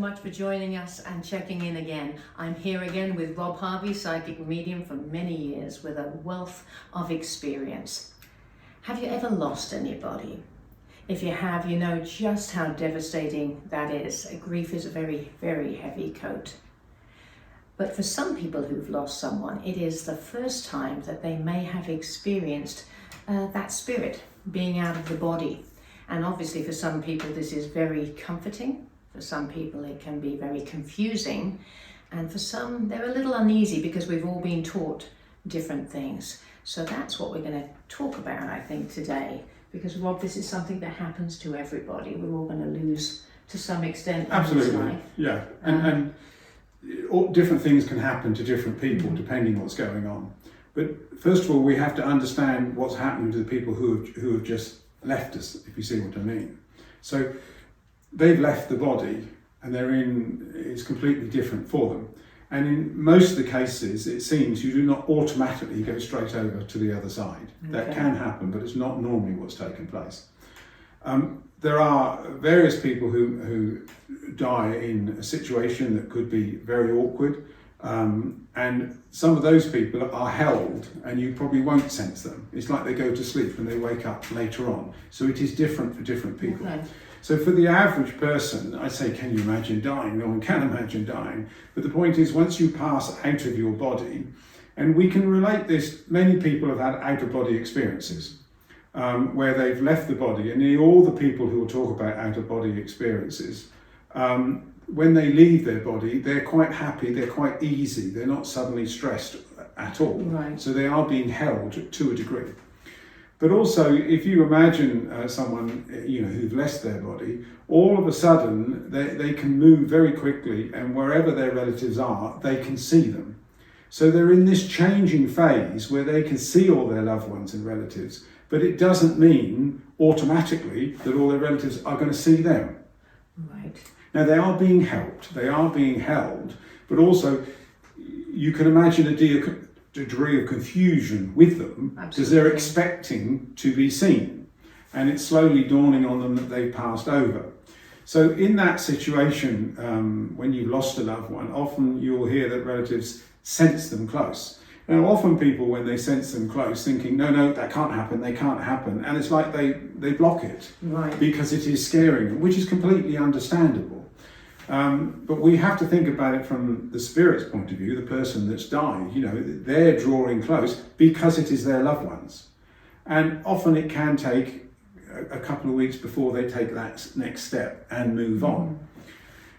much for joining us and checking in again. I'm here again with Rob Harvey, psychic medium for many years with a wealth of experience. Have you ever lost anybody? If you have, you know just how devastating that is. Grief is a very, very heavy coat. But for some people who've lost someone, it is the first time that they may have experienced that spirit being out of the body. And obviously for some people this is very comforting. For some people it can be very confusing. And for some they're a little uneasy because we've all been taught different things. So that's what we're going to talk about, I think, today. Because Rob, this is something that happens to everybody. We're all going to lose to some extent in this life. Yeah. And all different things can happen to different people depending what's going on. But first of all, we have to understand what's happening to the people who have just left us, if you see what I mean. So they've left the body and it's completely different for them. And in most of the cases, it seems you do not automatically go straight over to the other side. Okay. That can happen, but it's not normally what's taken place. There are various people who die in a situation that could be very awkward. And some of those people are held and you probably won't sense them. It's like they go to sleep and they wake up later on. So it is different for different people. Okay. So for the average person, I say, can you imagine dying? No one can imagine dying. But the point is, once you pass out of your body, and we can relate this, many people have had out-of-body experiences where they've left the body, and nearly all the people who will talk about out-of-body experiences, when they leave their body, they're quite happy, they're quite easy, they're not suddenly stressed at all. Right. So they are being held to a degree. But also, if you imagine someone who've left their body, all of a sudden they can move very quickly, and wherever their relatives are, they can see them. So they're in this changing phase where they can see all their loved ones and relatives, but it doesn't mean automatically that all their relatives are going to see them. Right. Now they are being helped, but also you can imagine a degree of confusion with them because they're expecting to be seen, and it's slowly dawning on them that they've passed over. So in that situation, when you've lost a loved one, often you'll hear that relatives sense them close. Now often people, when they sense them close, thinking, no, that can't happen, they can't happen, and it's like they block it. Right. Because it is scaring them, which is completely understandable. But we have to think about it from the spirit's point of view, the person that's died. They're drawing close because it is their loved ones. And often it can take a couple of weeks before they take that next step and move on.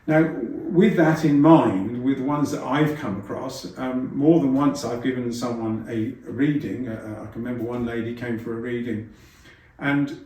Now, with that in mind, with the ones that I've come across, more than once I've given someone a reading. I can remember one lady came for a reading, and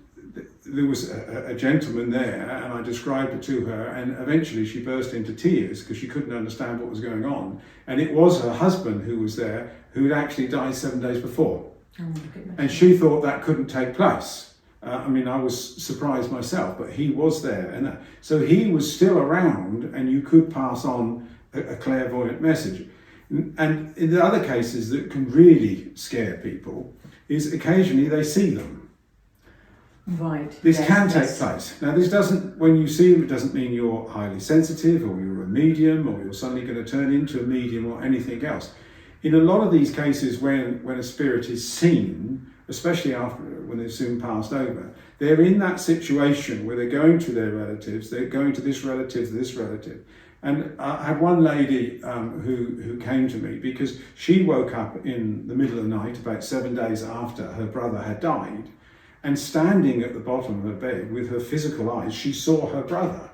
there was a gentleman there, and I described it to her, and eventually she burst into tears because she couldn't understand what was going on. And it was her husband who was there, who had actually died 7 days before. Oh my goodness. And she thought that couldn't take place. I was surprised myself, but he was there. And so he was still around, and you could pass on a clairvoyant message. And in the other cases that can really scare people is occasionally they see them. Right. This can take place. Now this doesn't, when you see them, it doesn't mean you're highly sensitive or you're a medium or you're suddenly going to turn into a medium or anything else. In a lot of these cases when a spirit is seen, especially when they've soon passed over, they're in that situation where they're going to their relatives, they're going to this relative. And I had one lady who came to me because she woke up in the middle of the night about 7 days after her brother had died. And standing at the bottom of her bed with her physical eyes, she saw her brother.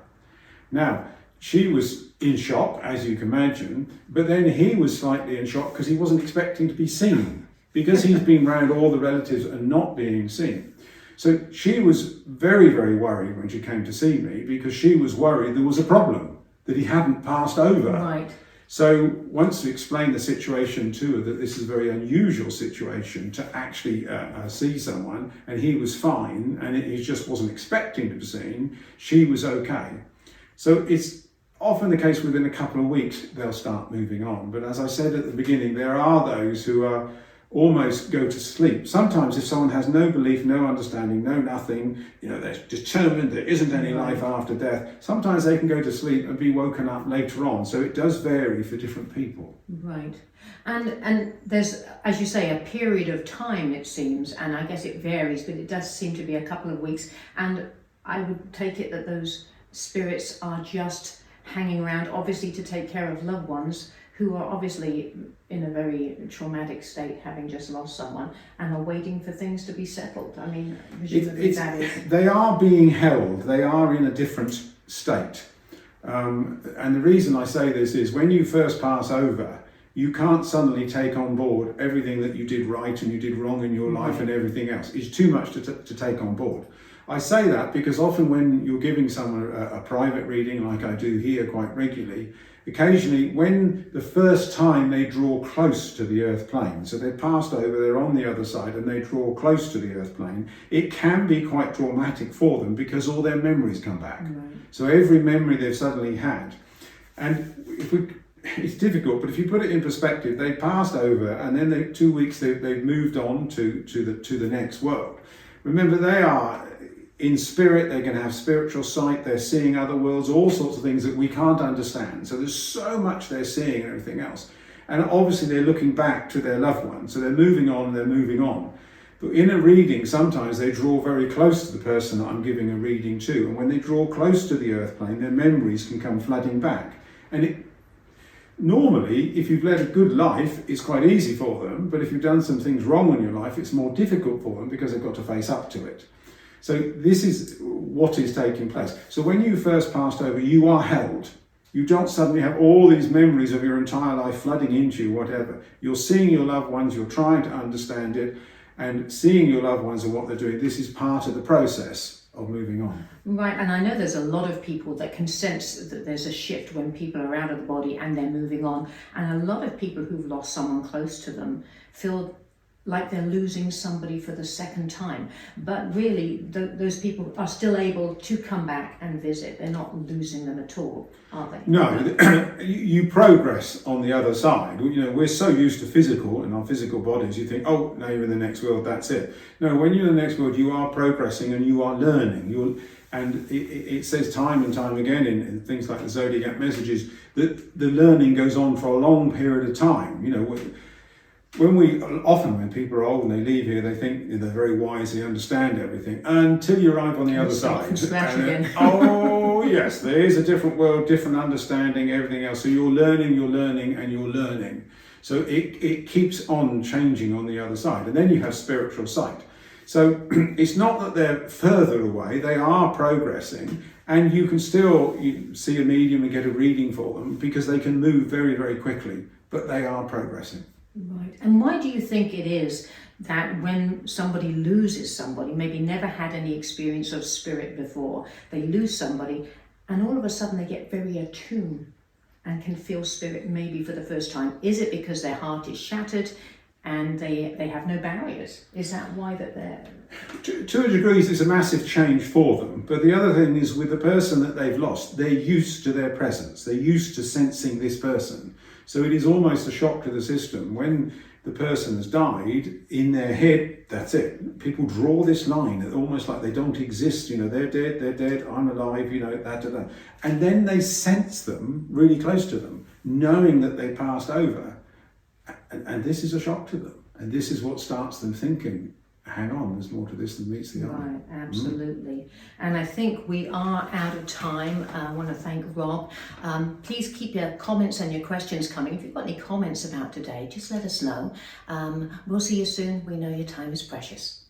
Now, she was in shock, as you can imagine, but then he was slightly in shock because he wasn't expecting to be seen, because he's been around all the relatives and not being seen. So she was very, very worried when she came to see me because she was worried there was a problem, that he hadn't passed over. Right. So once we explained the situation to her, that this is a very unusual situation to actually see someone, and he was fine, and he just wasn't expecting to be seen, she was okay. So it's often the case within a couple of weeks they'll start moving on. But as I said at the beginning, there are those who are almost go to sleep. Sometimes if someone has no belief, no understanding, no nothing, they're determined there isn't any life after death, sometimes they can go to sleep and be woken up later on. So it does vary for different people. Right. And there's, as you say, a period of time, it seems, and I guess it varies, but it does seem to be a couple of weeks. And I would take it that those spirits are just hanging around, obviously to take care of loved ones who are obviously in a very traumatic state, having just lost someone, and are waiting for things to be settled. I mean, presumably that is... They are being held. They are in a different state. And the reason I say this is when you first pass over, you can't suddenly take on board everything that you did right and you did wrong in your life and everything else. It's too much to take on board. I say that because often when you're giving someone a private reading, like I do here quite regularly, occasionally when the first time they draw close to the earth plane, so they've passed over, they're on the other side and they draw close to the earth plane, it can be quite traumatic for them because all their memories come back. Right. So every memory they've suddenly had. And it's difficult, but if you put it in perspective, they passed over and then 2 weeks they've moved on to the next world. Remember, they are in spirit, they're going to have spiritual sight, they're seeing other worlds, all sorts of things that we can't understand. So there's so much they're seeing and everything else. And obviously they're looking back to their loved ones. So they're moving on, they're moving on. But in a reading, sometimes they draw very close to the person that I'm giving a reading to. And when they draw close to the earth plane, their memories can come flooding back. And normally, if you've led a good life, it's quite easy for them. But if you've done some things wrong in your life, it's more difficult for them because they've got to face up to it. So this is what is taking place. So when you first passed over, you are held. You don't suddenly have all these memories of your entire life flooding into you, whatever. You're seeing your loved ones, you're trying to understand it, and seeing your loved ones and what they're doing. This is part of the process of moving on. Right, and I know there's a lot of people that can sense that there's a shift when people are out of the body and they're moving on. And a lot of people who've lost someone close to them feel like they're losing somebody for the second time. But really, those people are still able to come back and visit. They're not losing them at all, are they? No, you progress on the other side. We're so used to physical, in our physical bodies, you think, oh, now you're in the next world, that's it. No, when you're in the next world, you are progressing and you are learning. And it says time and time again in things like the Zodiac messages that the learning goes on for a long period of time. When people are old and they leave here, they think they're very wise, they understand everything, until you arrive on the other side. Oh yes, there is a different world, different understanding, everything else. So you're learning, and you're learning. So it keeps on changing on the other side. And then you have spiritual sight. So it's not that they're further away, they are progressing. And you can still see a medium and get a reading for them because they can move very, very quickly, but they are progressing. Right. And why do you think it is that when somebody loses somebody, maybe never had any experience of spirit before, they lose somebody and all of a sudden they get very attuned and can feel spirit maybe for the first time? Is it because their heart is shattered and they have no barriers? Is that why that they're... To a degree, it's a massive change for them. But the other thing is with the person that they've lost, they're used to their presence. They're used to sensing this person. So it is almost a shock to the system. When the person has died, in their head, that's it. People draw this line, almost like they don't exist. They're dead, I'm alive, that. And then they sense them really close to them, knowing that they passed over. And this is a shock to them. And this is what starts them thinking, hang on, there's more to this than meets the eye. Right, absolutely. And I think we are out of time. I want to thank Rob. Please keep your comments and your questions coming. If you've got any comments about today, just let us know. We'll see you soon. We know your time is precious.